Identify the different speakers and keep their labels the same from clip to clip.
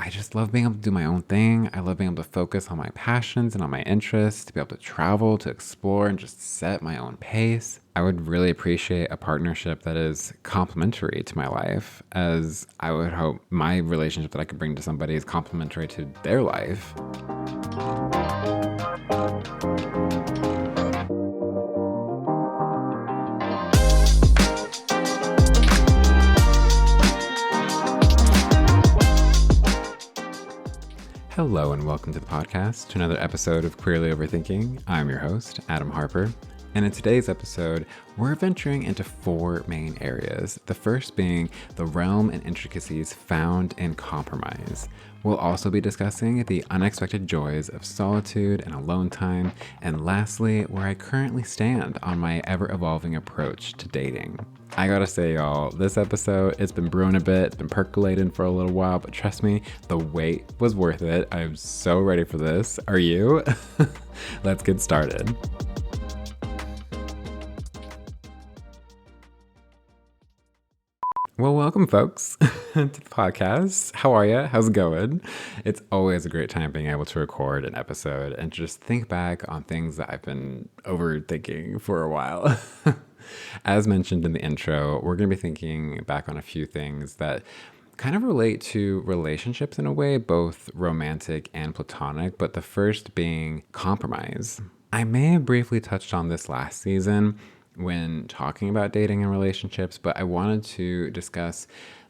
Speaker 1: I just love being able to do my own thing. I love being able to focus on my passions and on my interests, to be able to travel, to explore, and just set my own pace. I would really appreciate a partnership that is complementary to my life, as I would hope my relationship that I could bring to somebody is complementary to their life. Hello and welcome to the podcast, to another episode of Queerly Overthinking. I'm your host, Adam Harper, and in today's episode, we're venturing into four main areas. The first being the realm and intricacies found in compromise. We'll also be discussing the unexpected joys of solitude and alone time, and lastly, where I currently stand on my ever-evolving approach to dating. I gotta say, y'all, this episode, it's been brewing a bit, it's been percolating for a little while, but trust me, the wait was worth it. I'm so ready for this. Are you? Let's get started. Well, welcome, folks, to the podcast. How are you? How's it going? It's always a great time being able to record an episode and just think back on things that I've been overthinking for a while. As mentioned in the intro, we're going to be thinking back on a few things that kind of relate to relationships in a way, both romantic and platonic, but the first being compromise. I may have briefly touched on this last season when talking about dating and relationships, but I wanted to discuss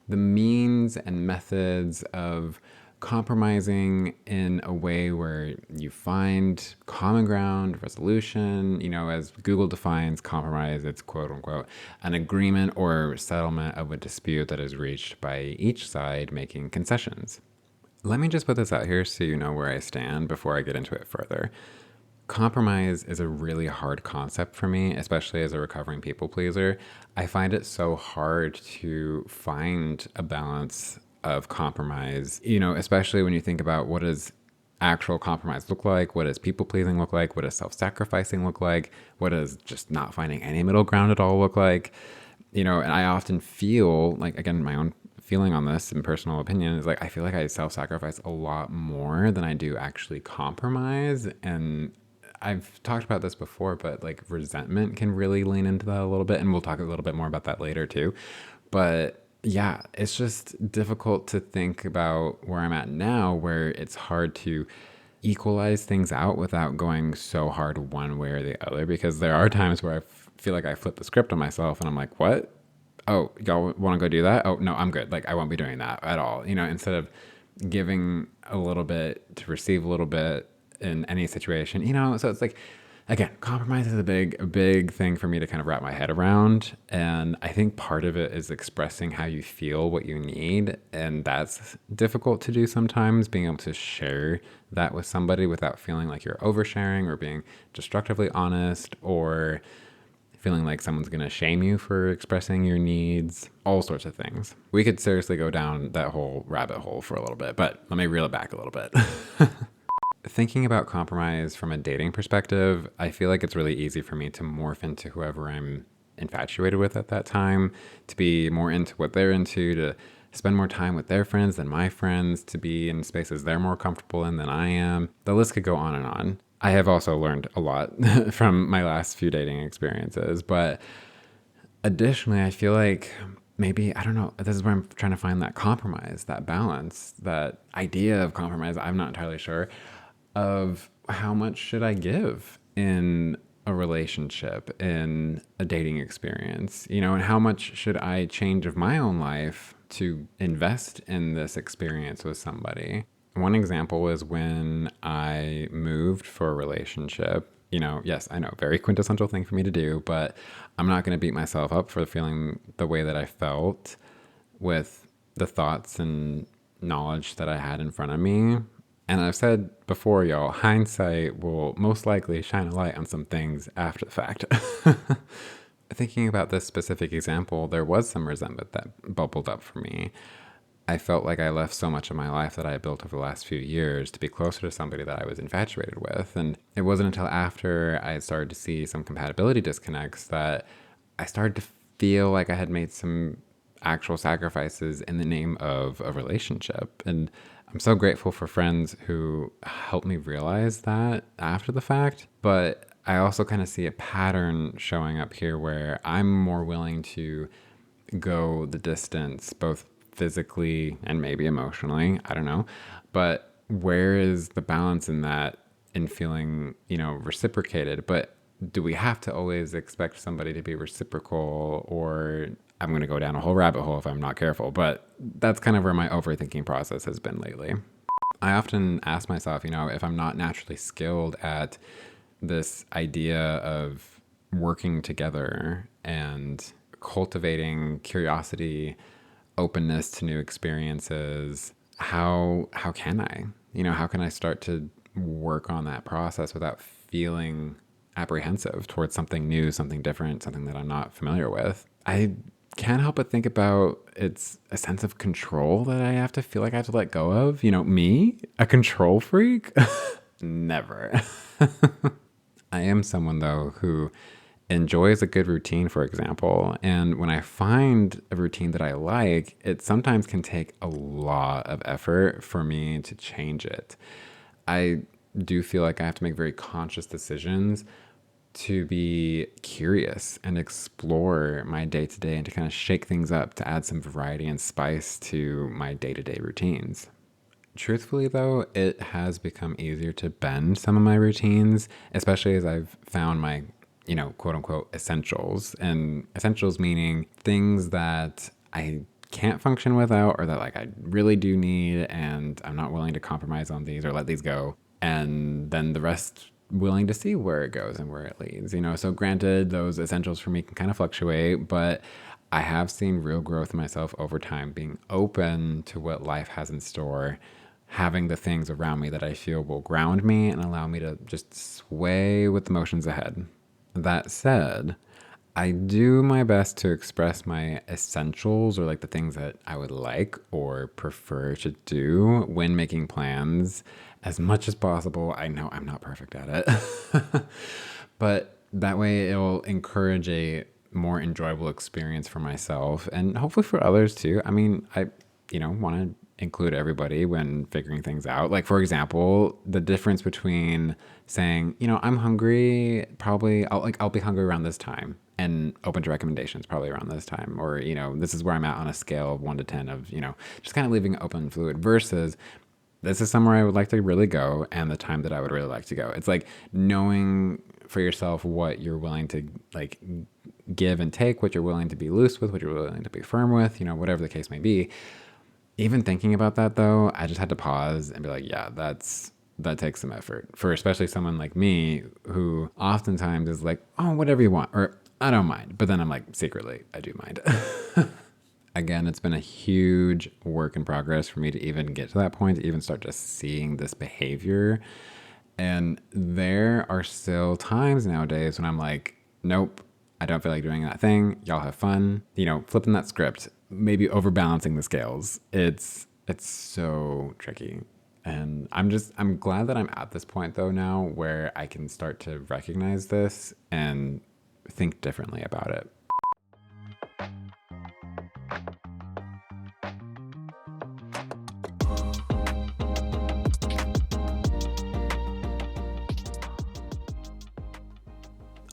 Speaker 1: the means and methods of compromising in a way where you find common ground, resolution. You know, as Google defines compromise, it's quote unquote an agreement or settlement of a dispute that is reached by each side making concessions. Let me just put this out here so you know where I stand before I get into it further. Compromise is a really hard concept for me, especially as a recovering people pleaser. I find it so hard to find a balance of compromise, you know, especially when you think about what does actual compromise look like? What does people pleasing look like? What does self-sacrificing look like? What does just not finding any middle ground at all look like? You know, and I often feel like, again, my own feeling on this and personal opinion is like, I feel like I self-sacrifice a lot more than I do actually compromise. And I've talked about this before, but like resentment can really lean into that a little bit. And we'll talk a little bit more about that later too. But yeah, it's just difficult to think about where I'm at now, where it's hard to equalize things out without going so hard one way or the other, because there are times where I feel like I flip the script on myself and I'm like, what? Oh, y'all want to go do that? Oh, no, I'm good. Like, I won't be doing that at all. You know, instead of giving a little bit to receive a little bit in any situation, you know? So it's like, again, compromise is a big thing for me to kind of wrap my head around. And I think part of it is expressing how you feel, what you need. And that's difficult to do sometimes, being able to share that with somebody without feeling like you're oversharing or being destructively honest or feeling like someone's going to shame you for expressing your needs, all sorts of things. We could seriously go down that whole rabbit hole for a little bit, but let me reel it back a little bit. Thinking about compromise from a dating perspective, I feel like it's really easy for me to morph into whoever I'm infatuated with at that time, to be more into what they're into, to spend more time with their friends than my friends, to be in spaces they're more comfortable in than I am. The list could go on and on. I have also learned a lot from my last few dating experiences, but additionally, I feel like maybe, I don't know, this is where I'm trying to find that compromise, that balance, that idea of compromise. I'm not entirely sure of how much should I give in a relationship, in a dating experience, you know, and how much should I change of my own life to invest in this experience with somebody. One example was when I moved for a relationship. You know, yes, I know, very quintessential thing for me to do, but I'm not going to beat myself up for feeling the way that I felt with the thoughts and knowledge that I had in front of me. And I've said before, y'all, hindsight will most likely shine a light on some things after the fact. Thinking about this specific example, there was some resentment that bubbled up for me. I felt like I left so much of my life that I had built over the last few years to be closer to somebody that I was infatuated with. And it wasn't until after I started to see some compatibility disconnects that I started to feel like I had made some actual sacrifices in the name of a relationship. And I'm so grateful for friends who helped me realize that after the fact. But I also kind of see a pattern showing up here where I'm more willing to go the distance, both physically and maybe emotionally. I don't know. But where is the balance in that, in feeling, reciprocated? But do we have to always expect somebody to be reciprocal? Or I'm going to go down a whole rabbit hole if I'm not careful. But that's kind of where my overthinking process has been lately. I often ask myself, if I'm not naturally skilled at this idea of working together and cultivating curiosity, openness to new experiences, how can I? How can I start to work on that process without feeling apprehensive towards something new, something different, something that I'm not familiar with? I can't help but think about it's a sense of control that I have to feel like I have to let go of. Me, a control freak? Never. I am someone, though, who enjoys a good routine, for example. And when I find a routine that I like, it sometimes can take a lot of effort for me to change it. I do feel like I have to make very conscious decisions to be curious and explore my day to day and to kind of shake things up to add some variety and spice to my day to day routines. Truthfully, though, it has become easier to bend some of my routines, especially as I've found my, quote unquote, essentials. And essentials meaning things that I can't function without, or that like I really do need, and I'm not willing to compromise on these or let these go. And then the rest, willing to see where it goes and where it leads. So granted, those essentials for me can kind of fluctuate, but I have seen real growth in myself over time, being open to what life has in store, having the things around me that I feel will ground me and allow me to just sway with the motions ahead. That said, I do my best to express my essentials, or like the things that I would like or prefer to do when making plans, as much as possible. I know I'm not perfect at it, but that way it'll encourage a more enjoyable experience for myself and hopefully for others too. I mean, I want to include everybody when figuring things out. Like, for example, the difference between saying, I'm hungry, probably I'll be hungry around this time, and open to recommendations probably around this time, or, this is where I'm at on a scale of 1 to 10 of, just kind of leaving it open and fluid, versus this is somewhere I would like to really go and the time that I would really like to go. It's like knowing for yourself what you're willing to like give and take, what you're willing to be loose with, what you're willing to be firm with, whatever the case may be. Even thinking about that, though, I just had to pause and be like, yeah, that takes some effort for especially someone like me who oftentimes is like, oh, whatever you want, or I don't mind. But then I'm like, secretly, I do mind. Again, it's been a huge work in progress for me to even get to that point, to even start just seeing this behavior. And there are still times nowadays when I'm like, nope, I don't feel like doing that thing. Y'all have fun. Flipping that script, maybe overbalancing the scales. It's so tricky. And I'm glad that I'm at this point though now where I can start to recognize this and think differently about it.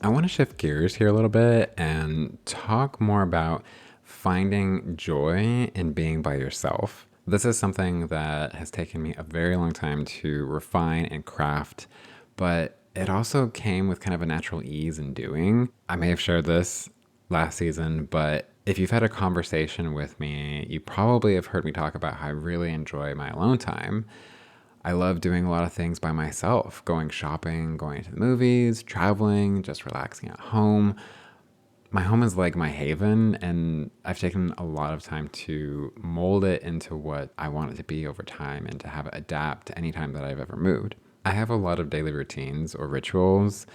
Speaker 1: I want to shift gears here a little bit and talk more about finding joy in being by yourself. This is something that has taken me a very long time to refine and craft, but it also came with kind of a natural ease in doing. I may have shared this last season, but if you've had a conversation with me, you probably have heard me talk about how I really enjoy my alone time. I love doing a lot of things by myself, going shopping, going to the movies, traveling, just relaxing at home. My home is like my haven, and I've taken a lot of time to mold it into what I want it to be over time and to have it adapt to any time that I've ever moved. I have a lot of daily routines or rituals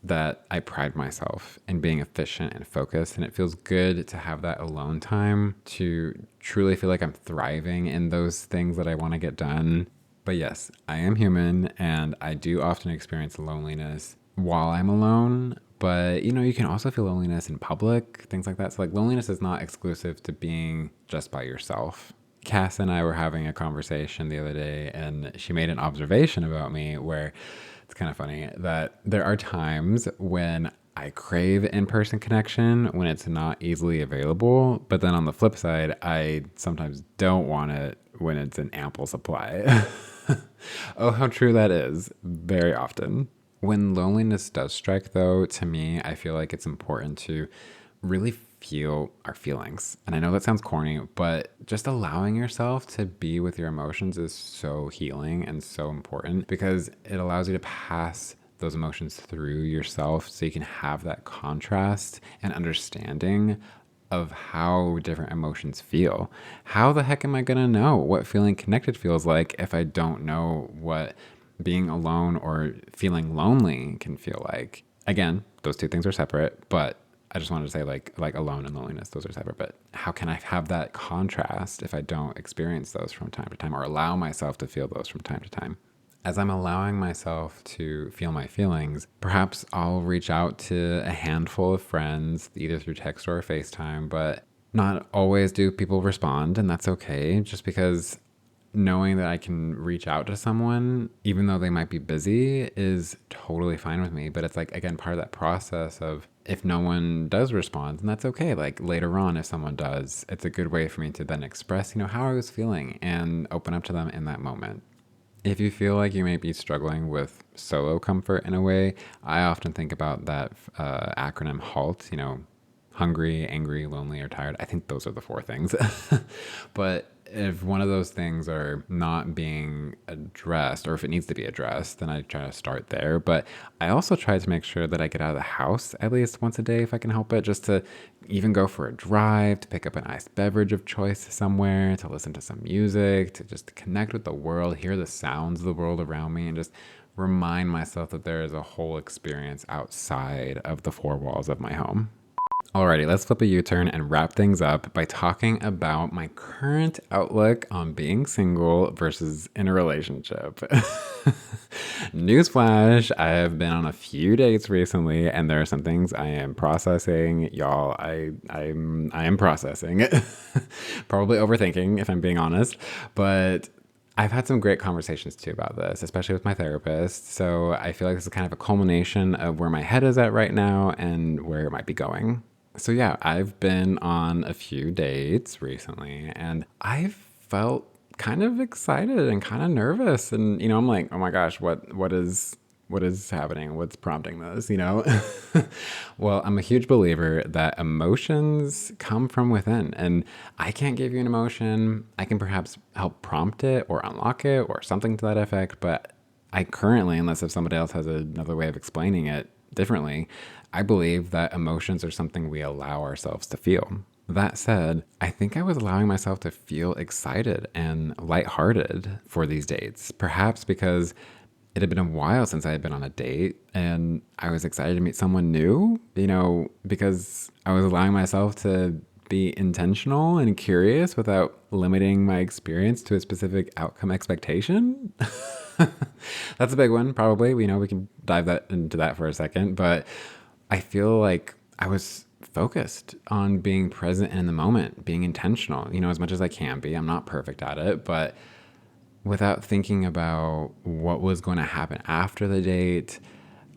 Speaker 1: that I pride myself in being efficient and focused, and it feels good to have that alone time to truly feel like I'm thriving in those things that I want to get done. But yes, I am human, and I do often experience loneliness while I'm alone, But, you can also feel loneliness in public, things like that. So, like, loneliness is not exclusive to being just by yourself. Cass and I were having a conversation the other day, and she made an observation about me where it's kind of funny that there are times when I crave in-person connection when it's not easily available. But then on the flip side, I sometimes don't want it when it's in ample supply. Oh, how true that is very often. When loneliness does strike, though, to me, I feel like it's important to really feel our feelings. And I know that sounds corny, but just allowing yourself to be with your emotions is so healing and so important because it allows you to pass those emotions through yourself so you can have that contrast and understanding of how different emotions feel. How the heck am I going to know what feeling connected feels like if I don't know what being alone or feeling lonely can feel like? Again, those two things are separate, but I just wanted to say like alone and loneliness, those are separate. But how can I have that contrast if I don't experience those from time to time or allow myself to feel those from time to time? As I'm allowing myself to feel my feelings, perhaps I'll reach out to a handful of friends, either through text or FaceTime, but not always do people respond, and that's okay, just because knowing that I can reach out to someone, even though they might be busy, is totally fine with me. But it's like, again, part of that process of if no one does respond, and that's okay. Like later on, if someone does, it's a good way for me to then express, how I was feeling and open up to them in that moment. If you feel like you may be struggling with solo comfort in a way, I often think about that acronym HALT, hungry, angry, lonely, or tired. I think those are the four things. But if one of those things are not being addressed, or if it needs to be addressed, then I try to start there. But I also try to make sure that I get out of the house at least once a day if I can help it, just to even go for a drive, to pick up an iced beverage of choice somewhere, to listen to some music, to just connect with the world, hear the sounds of the world around me, and just remind myself that there is a whole experience outside of the four walls of my home. Alrighty, let's flip a U-turn and wrap things up by talking about my current outlook on being single versus in a relationship. Newsflash, I have been on a few dates recently, and there are some things I am processing. Y'all, I am processing. Probably overthinking, if I'm being honest, but I've had some great conversations too about this, especially with my therapist. So I feel like this is kind of a culmination of where my head is at right now and where it might be going. So yeah, I've been on a few dates recently, and I've felt kind of excited and kind of nervous. And I'm like, oh my gosh, what is happening? What's prompting this? Well, I'm a huge believer that emotions come from within, and I can't give you an emotion. I can perhaps help prompt it or unlock it or something to that effect, but I currently, unless if somebody else has another way of explaining it differently, I believe that emotions are something we allow ourselves to feel. That said, I think I was allowing myself to feel excited and lighthearted for these dates, perhaps because it had been a while since I had been on a date and I was excited to meet someone new, because I was allowing myself to be intentional and curious without limiting my experience to a specific outcome expectation. That's a big one, probably. We can dive into that for a second, but I feel like I was focused on being present in the moment, being intentional, as much as I can be. I'm not perfect at it, but without thinking about what was going to happen after the date.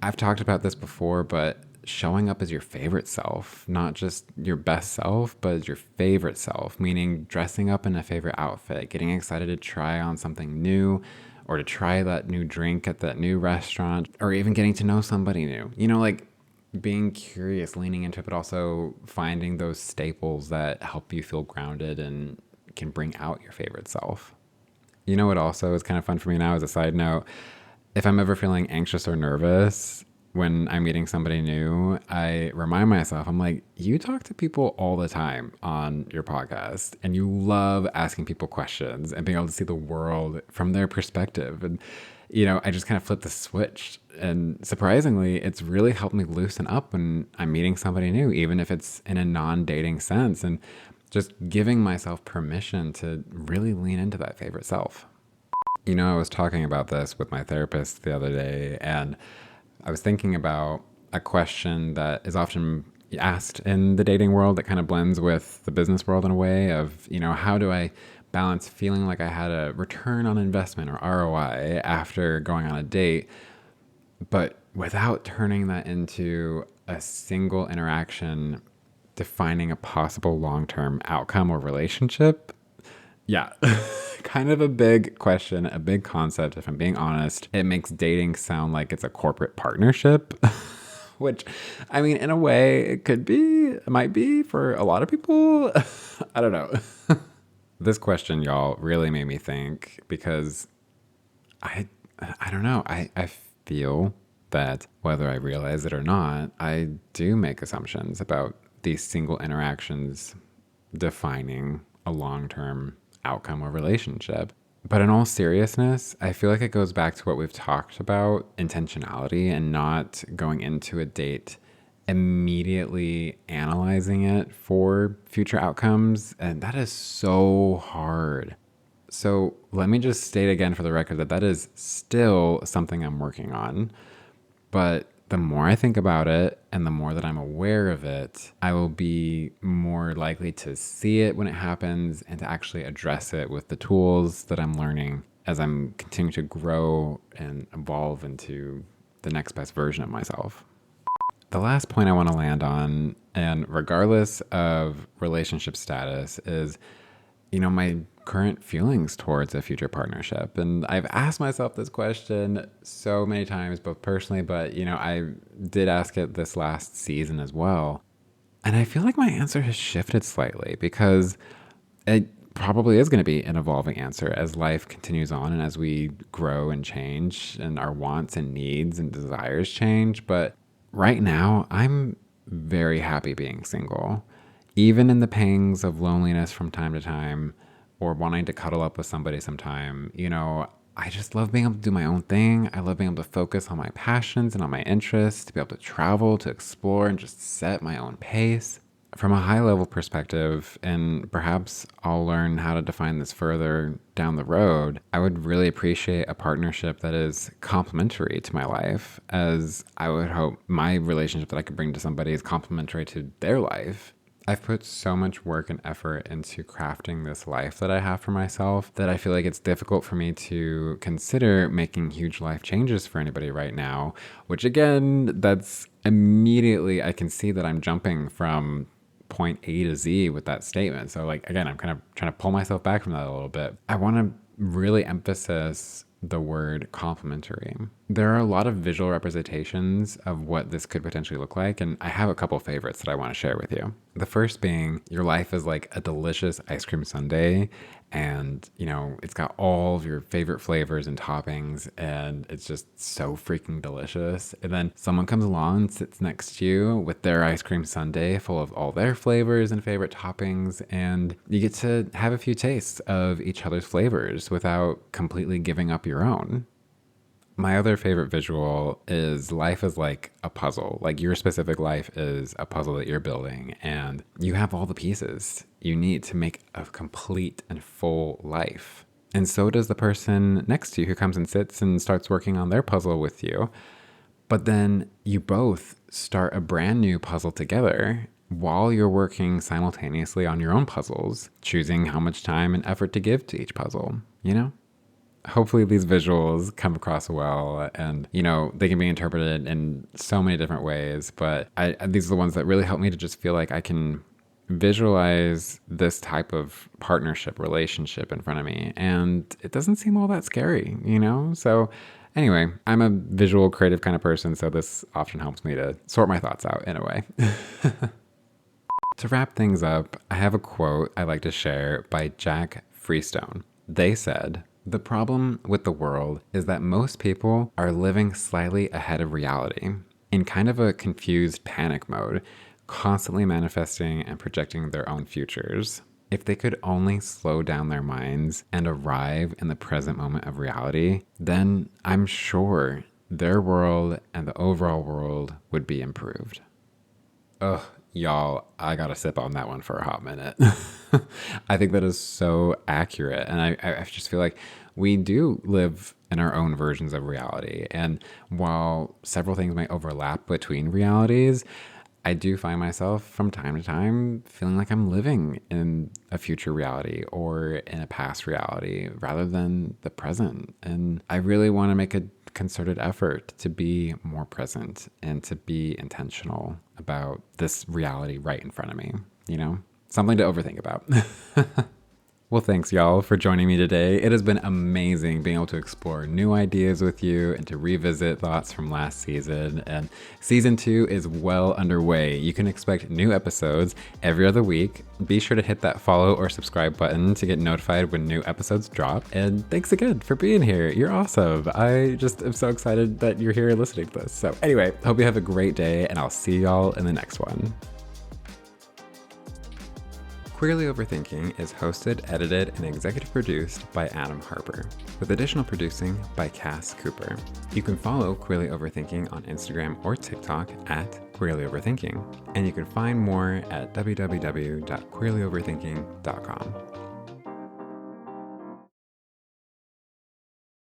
Speaker 1: I've talked about this before, but showing up as your favorite self, not just your best self, but as your favorite self, meaning dressing up in a favorite outfit, getting excited to try on something new or to try that new drink at that new restaurant, or even getting to know somebody new, like being curious, leaning into it, but also finding those staples that help you feel grounded and can bring out your favorite self. What also is kind of fun for me now as a side note, if I'm ever feeling anxious or nervous when I'm meeting somebody new, I remind myself, I'm like, you talk to people all the time on your podcast and you love asking people questions and being able to see the world from their perspective. And, I just kind of flip the switch. And surprisingly, it's really helped me loosen up when I'm meeting somebody new, even if it's in a non-dating sense. And just giving myself permission to really lean into that favorite self. I was talking about this with my therapist the other day, and I was thinking about a question that is often asked in the dating world that kind of blends with the business world in a way of, how do I balance feeling like I had a return on investment or ROI after going on a date, but without turning that into a single interaction defining a possible long-term outcome or relationship? Yeah, kind of a big question, a big concept. If I'm being honest, it makes dating sound like it's a corporate partnership, which, I mean, in a way, it might be for a lot of people. I don't know. This question, y'all, really made me think because I, I don't know. I feel that whether I realize it or not, I do make assumptions about these single interactions defining a long-term outcome or relationship. But in all seriousness, I feel like it goes back to what we've talked about, intentionality, and not going into a date immediately analyzing it for future outcomes. And that is so hard. So let me just state again for the record that is still something I'm working on. But the more I think about it and the more that I'm aware of it, I will be more likely to see it when it happens and to actually address it with the tools that I'm learning as I'm continuing to grow and evolve into the next best version of myself. The last point I want to land on, and regardless of relationship status, is my current feelings towards a future partnership. And I've asked myself this question so many times, both personally, but, I did ask it this last season as well. And I feel like my answer has shifted slightly because it probably is going to be an evolving answer as life continues on and as we grow and change and our wants and needs and desires change. But right now, I'm very happy being single. Even in the pangs of loneliness from time to time or wanting to cuddle up with somebody sometime, I just love being able to do my own thing. I love being able to focus on my passions and on my interests, to be able to travel, to explore, and just set my own pace. From a high level perspective, and perhaps I'll learn how to define this further down the road, I would really appreciate a partnership that is complementary to my life, as I would hope my relationship that I could bring to somebody is complementary to their life. I've put so much work and effort into crafting this life that I have for myself that I feel like it's difficult for me to consider making huge life changes for anybody right now, which again, that's immediately, I can see that I'm jumping from point A to Z with that statement. So again, I'm kind of trying to pull myself back from that a little bit. I want to really emphasize the word complementary. There are a lot of visual representations of what this could potentially look like, and I have a couple favorites that I want to share with you. The first being your life is like a delicious ice cream sundae, and it's got all of your favorite flavors and toppings, and it's just so freaking delicious. And then someone comes along and sits next to you with their ice cream sundae full of all their flavors and favorite toppings, and you get to have a few tastes of each other's flavors without completely giving up your own. My other favorite visual is life is like a puzzle. Like your specific life is a puzzle that you're building, and you have all the pieces you need to make a complete and full life. And so does the person next to you who comes and sits and starts working on their puzzle with you. But then you both start a brand new puzzle together while you're working simultaneously on your own puzzles, choosing how much time and effort to give to each puzzle, Hopefully these visuals come across well, and they can be interpreted in so many different ways, but these are the ones that really help me to just feel like I can visualize this type of partnership relationship in front of me, and it doesn't seem all that scary. So anyway, I'm a visual creative kind of person, so this often helps me to sort my thoughts out in a way. To wrap things up, I have a quote I like to share by Jack Freestone. They said, "The problem with the world is that most people are living slightly ahead of reality, in kind of a confused panic mode, constantly manifesting and projecting their own futures. If they could only slow down their minds and arrive in the present moment of reality, then I'm sure their world and the overall world would be improved." Ugh, y'all, I gotta sip on that one for a hot minute. I think that is so accurate. And I just feel like we do live in our own versions of reality. And while several things might overlap between realities, I do find myself from time to time feeling like I'm living in a future reality or in a past reality rather than the present. And I really want to make a concerted effort to be more present and to be intentional about this reality right in front of me, something to overthink about. Well, thanks, y'all, for joining me today. It has been amazing being able to explore new ideas with you and to revisit thoughts from last season. And season 2 is well underway. You can expect new episodes every other week. Be sure to hit that follow or subscribe button to get notified when new episodes drop. And thanks again for being here. You're awesome. I just am so excited that you're here listening to this. So anyway, hope you have a great day, and I'll see y'all in the next one. Queerly Overthinking is hosted, edited, and executive produced by Adam Harper, with additional producing by Cass Cooper. You can follow Queerly Overthinking on Instagram or TikTok at Queerly Overthinking, and you can find more at www.queerlyoverthinking.com.